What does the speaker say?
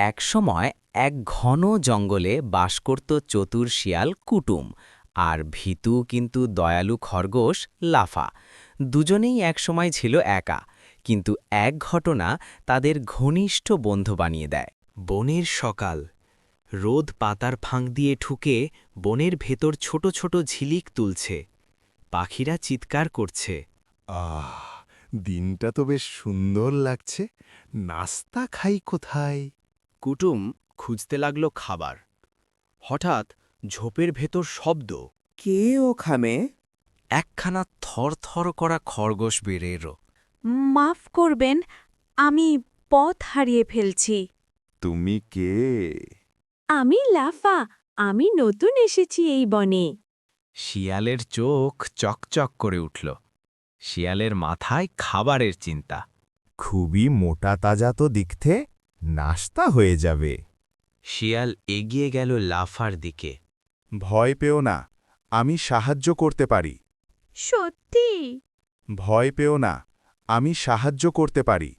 একসময় এক ঘন জঙ্গলে বাস করত চতুর শিয়াল কুটুম আর ভীতু কিন্তু দয়ালু খরগোশ লাফা। দুজনেই একসময় ছিল একা, কিন্তু এক ঘটনা তাদের ঘনিষ্ঠ বন্ধু বানিয়ে দেয়। বনের সকাল, রোদ পাতার ফাঁক দিয়ে ঠুকে বনের ভেতর ছোট ছোট ঝিলিক তুলছে। পাখিরা চিৎকার করছে। আহ, দিনটা তো বেশ সুন্দর লাগছে। নাস্তা খাই কোথায়? কুটুম খুঁজতে লাগল খাবার। হঠাৎ ঝোপের ভেতর শব্দ। কে ওখানে? একখানা থরথর করা খরগোশ বেড়ে এলো। মাফ করবেন, আমি পথ হারিয়ে ফেলছি। তুমি কে? আমি লাফা, আমি নতুন এসেছি এই বনে। শিয়ালের চোখ চকচক করে উঠল। শিয়ালের মাথায় খাবারের চিন্তা। খুবই মোটা তাজা তো দেখতে, নাস্তা হয়ে যাবে। শিয়াল এগিয়ে গেল লাফার দিকে। ভয় পেও না, আমি সাহায্য করতে পারি। সত্যি? ভয় পেও না, আমি সাহায্য করতে পারি।